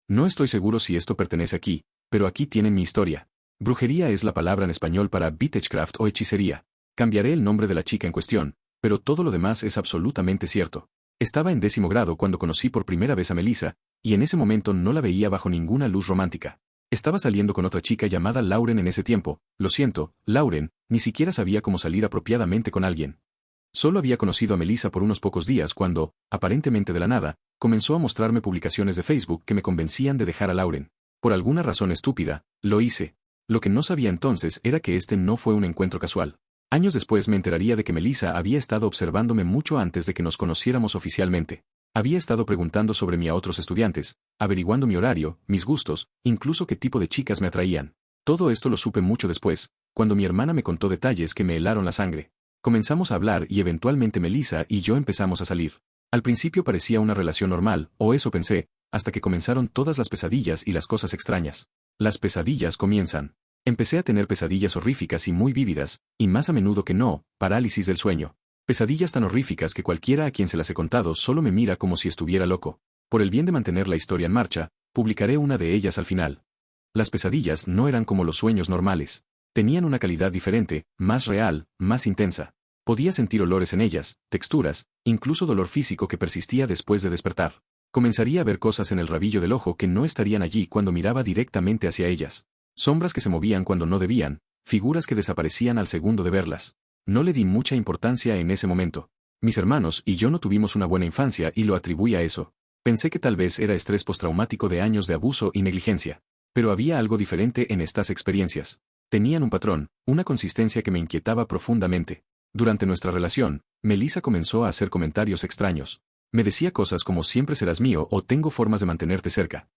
No estoy seguro si esto pertenece aquí, pero aquí tienen mi historia. Brujería es la palabra en español para witchcraft o hechicería. Cambiaré el nombre de la chica en cuestión, pero todo lo demás es absolutamente cierto. Estaba en 10º grado cuando conocí por primera vez a Melissa, y en ese momento no la veía bajo ninguna luz romántica. Estaba saliendo con otra chica llamada Lauren en ese tiempo. Lo siento, Lauren, ni siquiera sabía cómo salir apropiadamente con alguien. Solo había conocido a Melissa por unos pocos días cuando, aparentemente de la nada, comenzó a mostrarme publicaciones de Facebook que me convencían de dejar a Lauren. Por alguna razón estúpida, lo hice. Lo que no sabía entonces era que este no fue un encuentro casual. Años después me enteraría de que Melissa había estado observándome mucho antes de que nos conociéramos oficialmente. Había estado preguntando sobre mí a otros estudiantes, averiguando mi horario, mis gustos, incluso qué tipo de chicas me atraían. Todo esto lo supe mucho después, cuando mi hermana me contó detalles que me helaron la sangre. Comenzamos a hablar y eventualmente Melissa y yo empezamos a salir. Al principio parecía una relación normal, o eso pensé, hasta que comenzaron todas las pesadillas y las cosas extrañas. Las pesadillas comienzan. Empecé a tener pesadillas horríficas y muy vívidas, y más a menudo que no, parálisis del sueño. Pesadillas tan horríficas que cualquiera a quien se las he contado solo me mira como si estuviera loco. Por el bien de mantener la historia en marcha, publicaré una de ellas al final. Las pesadillas no eran como los sueños normales. Tenían una calidad diferente, más real, más intensa. Podía sentir olores en ellas, texturas, incluso dolor físico que persistía después de despertar. Comenzaría a ver cosas en el rabillo del ojo que no estarían allí cuando miraba directamente hacia ellas. Sombras que se movían cuando no debían, figuras que desaparecían al segundo de verlas. No le di mucha importancia en ese momento. Mis hermanos y yo no tuvimos una buena infancia y lo atribuí a eso. Pensé que tal vez era estrés postraumático de años de abuso y negligencia. Pero había algo diferente en estas experiencias. Tenían un patrón, una consistencia que me inquietaba profundamente. Durante nuestra relación, Melissa comenzó a hacer comentarios extraños. Me decía cosas como siempre serás mío o tengo formas de mantenerte cerca.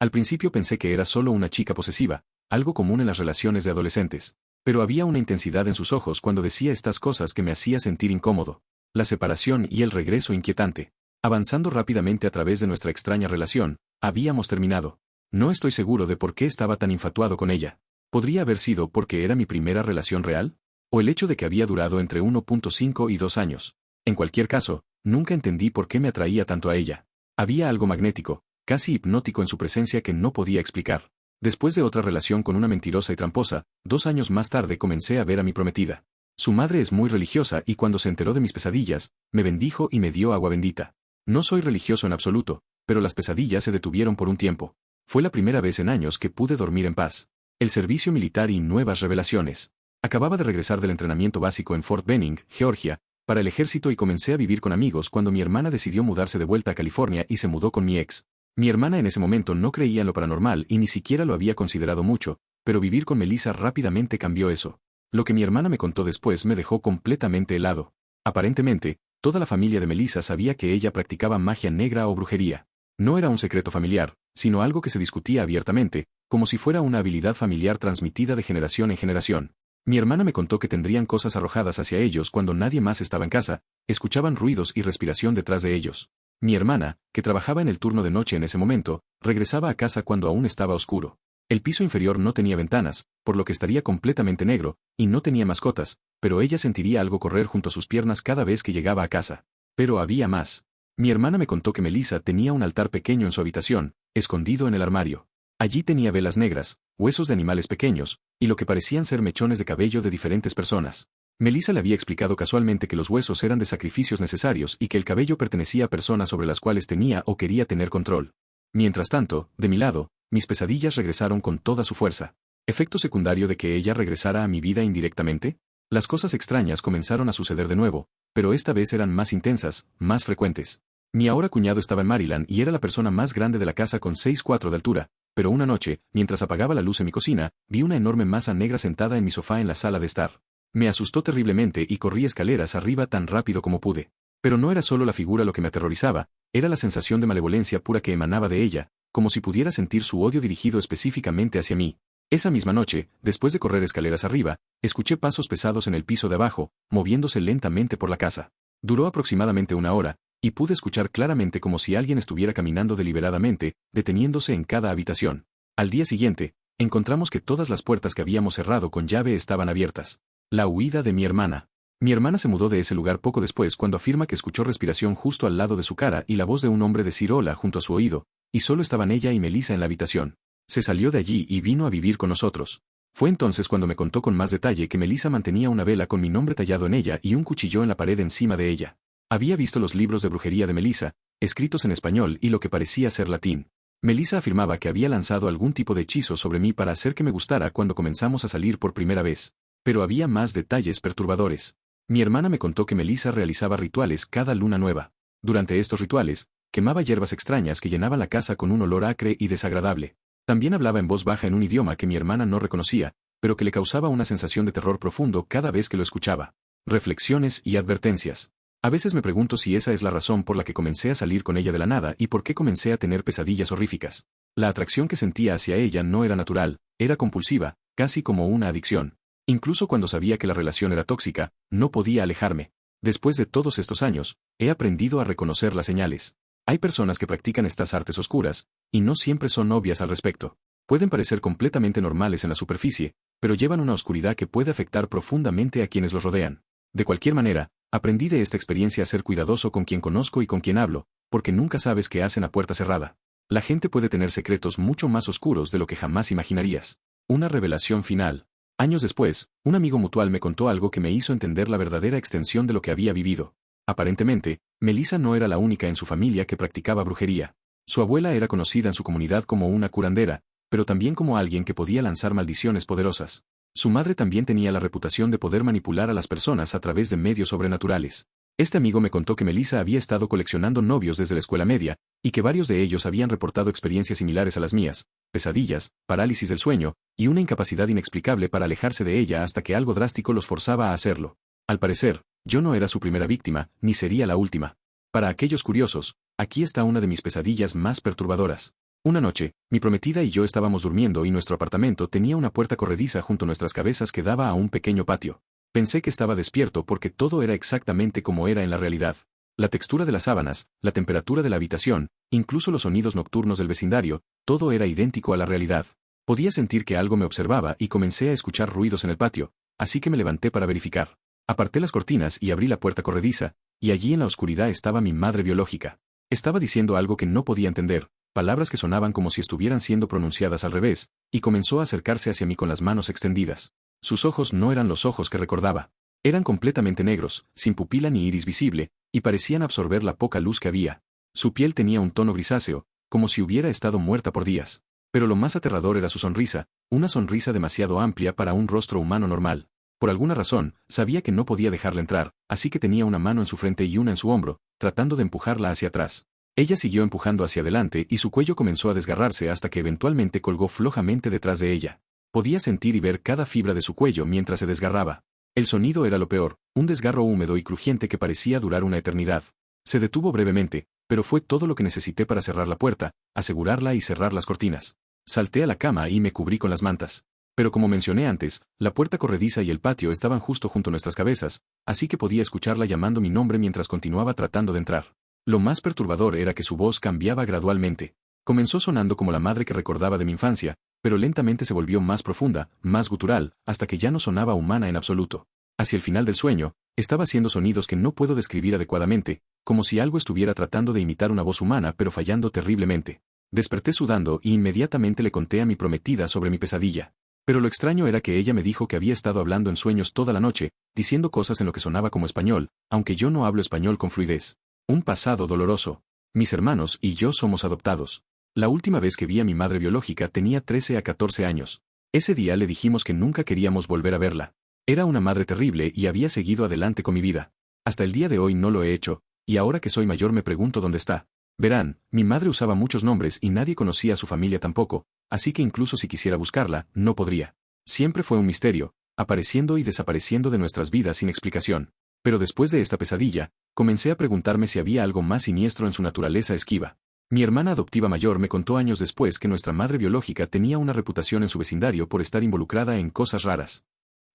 Al principio pensé que era solo una chica posesiva, algo común en las relaciones de adolescentes. Pero había una intensidad en sus ojos cuando decía estas cosas que me hacía sentir incómodo. La separación y el regreso inquietante. Avanzando rápidamente a través de nuestra extraña relación, habíamos terminado. No estoy seguro de por qué estaba tan infatuado con ella. ¿Podría haber sido porque era mi primera relación real? ¿O el hecho de que había durado entre 1.5 y 2 años? En cualquier caso, nunca entendí por qué me atraía tanto a ella. Había algo magnético, casi hipnótico en su presencia que no podía explicar. Después de otra relación con una mentirosa y tramposa, 2 años más tarde comencé a ver a mi prometida. Su madre es muy religiosa y cuando se enteró de mis pesadillas, me bendijo y me dio agua bendita. No soy religioso en absoluto, pero las pesadillas se detuvieron por un tiempo. Fue la primera vez en años que pude dormir en paz. El servicio militar y nuevas revelaciones. Acababa de regresar del entrenamiento básico en Fort Benning, Georgia, para el ejército y comencé a vivir con amigos cuando mi hermana decidió mudarse de vuelta a California y se mudó con mi ex. Mi hermana en ese momento no creía en lo paranormal y ni siquiera lo había considerado mucho, pero vivir con Melissa rápidamente cambió eso. Lo que mi hermana me contó después me dejó completamente helado. Aparentemente, toda la familia de Melissa sabía que ella practicaba magia negra o brujería. No era un secreto familiar, sino algo que se discutía abiertamente, como si fuera una habilidad familiar transmitida de generación en generación. Mi hermana me contó que tendrían cosas arrojadas hacia ellos cuando nadie más estaba en casa, escuchaban ruidos y respiración detrás de ellos. Mi hermana, que trabajaba en el turno de noche en ese momento, regresaba a casa cuando aún estaba oscuro. El piso inferior no tenía ventanas, por lo que estaría completamente negro, y no tenía mascotas, pero ella sentiría algo correr junto a sus piernas cada vez que llegaba a casa. Pero había más. Mi hermana me contó que Melissa tenía un altar pequeño en su habitación, escondido en el armario. Allí tenía velas negras, huesos de animales pequeños, y lo que parecían ser mechones de cabello de diferentes personas. Melissa le había explicado casualmente que los huesos eran de sacrificios necesarios y que el cabello pertenecía a personas sobre las cuales tenía o quería tener control. Mientras tanto, de mi lado, mis pesadillas regresaron con toda su fuerza. ¿Efecto secundario de que ella regresara a mi vida indirectamente? Las cosas extrañas comenzaron a suceder de nuevo, pero esta vez eran más intensas, más frecuentes. Mi ahora cuñado estaba en Maryland y era la persona más grande de la casa con 6'4" de altura, pero una noche, mientras apagaba la luz en mi cocina, vi una enorme masa negra sentada en mi sofá en la sala de estar. Me asustó terriblemente y corrí escaleras arriba tan rápido como pude. Pero no era solo la figura lo que me aterrorizaba, era la sensación de malevolencia pura que emanaba de ella, como si pudiera sentir su odio dirigido específicamente hacia mí. Esa misma noche, después de correr escaleras arriba, escuché pasos pesados en el piso de abajo, moviéndose lentamente por la casa. Duró aproximadamente 1 hora, y pude escuchar claramente como si alguien estuviera caminando deliberadamente, deteniéndose en cada habitación. Al día siguiente, encontramos que todas las puertas que habíamos cerrado con llave estaban abiertas. La huida de mi hermana. Mi hermana se mudó de ese lugar poco después cuando afirma que escuchó respiración justo al lado de su cara y la voz de un hombre decir hola junto a su oído, y solo estaban ella y Melissa en la habitación. Se salió de allí y vino a vivir con nosotros. Fue entonces cuando me contó con más detalle que Melissa mantenía una vela con mi nombre tallado en ella y un cuchillo en la pared encima de ella. Había visto los libros de brujería de Melissa, escritos en español y lo que parecía ser latín. Melissa afirmaba que había lanzado algún tipo de hechizo sobre mí para hacer que me gustara cuando comenzamos a salir por primera vez. Pero había más detalles perturbadores. Mi hermana me contó que Melissa realizaba rituales cada luna nueva. Durante estos rituales, quemaba hierbas extrañas que llenaban la casa con un olor acre y desagradable. También hablaba en voz baja en un idioma que mi hermana no reconocía, pero que le causaba una sensación de terror profundo cada vez que lo escuchaba. Reflexiones y advertencias. A veces me pregunto si esa es la razón por la que comencé a salir con ella de la nada y por qué comencé a tener pesadillas horríficas. La atracción que sentía hacia ella no era natural, era compulsiva, casi como una adicción. Incluso cuando sabía que la relación era tóxica, no podía alejarme. Después de todos estos años, he aprendido a reconocer las señales. Hay personas que practican estas artes oscuras, y no siempre son obvias al respecto. Pueden parecer completamente normales en la superficie, pero llevan una oscuridad que puede afectar profundamente a quienes los rodean. De cualquier manera, aprendí de esta experiencia a ser cuidadoso con quien conozco y con quien hablo, porque nunca sabes qué hacen a puerta cerrada. La gente puede tener secretos mucho más oscuros de lo que jamás imaginarías. Una revelación final. Años después, un amigo mutual me contó algo que me hizo entender la verdadera extensión de lo que había vivido. Aparentemente, Melissa no era la única en su familia que practicaba brujería. Su abuela era conocida en su comunidad como una curandera, pero también como alguien que podía lanzar maldiciones poderosas. Su madre también tenía la reputación de poder manipular a las personas a través de medios sobrenaturales. Este amigo me contó que Melissa había estado coleccionando novios desde la escuela media, y que varios de ellos habían reportado experiencias similares a las mías, pesadillas, parálisis del sueño, y una incapacidad inexplicable para alejarse de ella hasta que algo drástico los forzaba a hacerlo. Al parecer, yo no era su primera víctima, ni sería la última. Para aquellos curiosos, aquí está una de mis pesadillas más perturbadoras. Una noche, mi prometida y yo estábamos durmiendo y nuestro apartamento tenía una puerta corrediza junto a nuestras cabezas que daba a un pequeño patio. Pensé que estaba despierto porque todo era exactamente como era en la realidad. La textura de las sábanas, la temperatura de la habitación, incluso los sonidos nocturnos del vecindario, todo era idéntico a la realidad. Podía sentir que algo me observaba y comencé a escuchar ruidos en el patio, así que me levanté para verificar. Aparté las cortinas y abrí la puerta corrediza, y allí en la oscuridad estaba mi madre biológica. Estaba diciendo algo que no podía entender, palabras que sonaban como si estuvieran siendo pronunciadas al revés, y comenzó a acercarse hacia mí con las manos extendidas. Sus ojos no eran los ojos que recordaba. Eran completamente negros, sin pupila ni iris visible, y parecían absorber la poca luz que había. Su piel tenía un tono grisáceo, como si hubiera estado muerta por días. Pero lo más aterrador era su sonrisa, una sonrisa demasiado amplia para un rostro humano normal. Por alguna razón, sabía que no podía dejarla entrar, así que tenía una mano en su frente y una en su hombro, tratando de empujarla hacia atrás. Ella siguió empujando hacia adelante y su cuello comenzó a desgarrarse hasta que eventualmente colgó flojamente detrás de ella. Podía sentir y ver cada fibra de su cuello mientras se desgarraba. El sonido era lo peor, un desgarro húmedo y crujiente que parecía durar una eternidad. Se detuvo brevemente, pero fue todo lo que necesité para cerrar la puerta, asegurarla y cerrar las cortinas. Salté a la cama y me cubrí con las mantas. Pero como mencioné antes, la puerta corrediza y el patio estaban justo junto a nuestras cabezas, así que podía escucharla llamando mi nombre mientras continuaba tratando de entrar. Lo más perturbador era que su voz cambiaba gradualmente. Comenzó sonando como la madre que recordaba de mi infancia, pero lentamente se volvió más profunda, más gutural, hasta que ya no sonaba humana en absoluto. Hacia el final del sueño, estaba haciendo sonidos que no puedo describir adecuadamente, como si algo estuviera tratando de imitar una voz humana pero fallando terriblemente. Desperté sudando y inmediatamente le conté a mi prometida sobre mi pesadilla. Pero lo extraño era que ella me dijo que había estado hablando en sueños toda la noche, diciendo cosas en lo que sonaba como español, aunque yo no hablo español con fluidez. Un pasado doloroso. Mis hermanos y yo somos adoptados. La última vez que vi a mi madre biológica tenía 13 a 14 años. Ese día le dijimos que nunca queríamos volver a verla. Era una madre terrible y había seguido adelante con mi vida. Hasta el día de hoy no lo he hecho, y ahora que soy mayor me pregunto dónde está. Verán, mi madre usaba muchos nombres y nadie conocía a su familia tampoco, así que incluso si quisiera buscarla, no podría. Siempre fue un misterio, apareciendo y desapareciendo de nuestras vidas sin explicación. Pero después de esta pesadilla, comencé a preguntarme si había algo más siniestro en su naturaleza esquiva. Mi hermana adoptiva mayor me contó años después que nuestra madre biológica tenía una reputación en su vecindario por estar involucrada en cosas raras.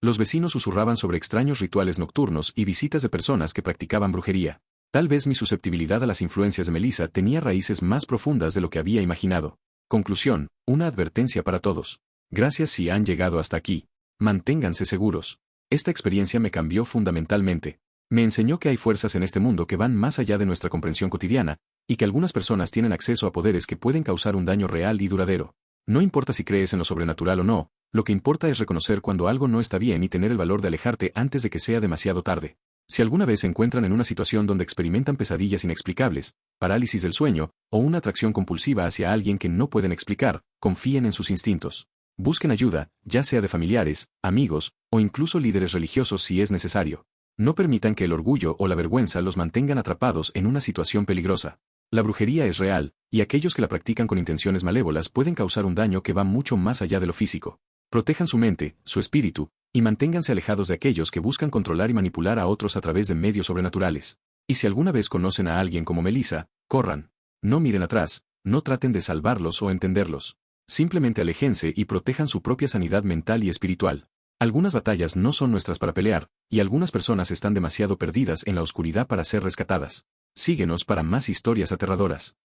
Los vecinos susurraban sobre extraños rituales nocturnos y visitas de personas que practicaban brujería. Tal vez mi susceptibilidad a las influencias de Melissa tenía raíces más profundas de lo que había imaginado. Conclusión, una advertencia para todos. Gracias si han llegado hasta aquí. Manténganse seguros. Esta experiencia me cambió fundamentalmente. Me enseñó que hay fuerzas en este mundo que van más allá de nuestra comprensión cotidiana, y que algunas personas tienen acceso a poderes que pueden causar un daño real y duradero. No importa si crees en lo sobrenatural o no, lo que importa es reconocer cuando algo no está bien y tener el valor de alejarte antes de que sea demasiado tarde. Si alguna vez se encuentran en una situación donde experimentan pesadillas inexplicables, parálisis del sueño, o una atracción compulsiva hacia alguien que no pueden explicar, confíen en sus instintos. Busquen ayuda, ya sea de familiares, amigos, o incluso líderes religiosos si es necesario. No permitan que el orgullo o la vergüenza los mantengan atrapados en una situación peligrosa. La brujería es real, y aquellos que la practican con intenciones malévolas pueden causar un daño que va mucho más allá de lo físico. Protejan su mente, su espíritu, y manténganse alejados de aquellos que buscan controlar y manipular a otros a través de medios sobrenaturales. Y si alguna vez conocen a alguien como Melissa, corran. No miren atrás, no traten de salvarlos o entenderlos. Simplemente aléjense y protejan su propia sanidad mental y espiritual. Algunas batallas no son nuestras para pelear, y algunas personas están demasiado perdidas en la oscuridad para ser rescatadas. Síguenos para más historias aterradoras.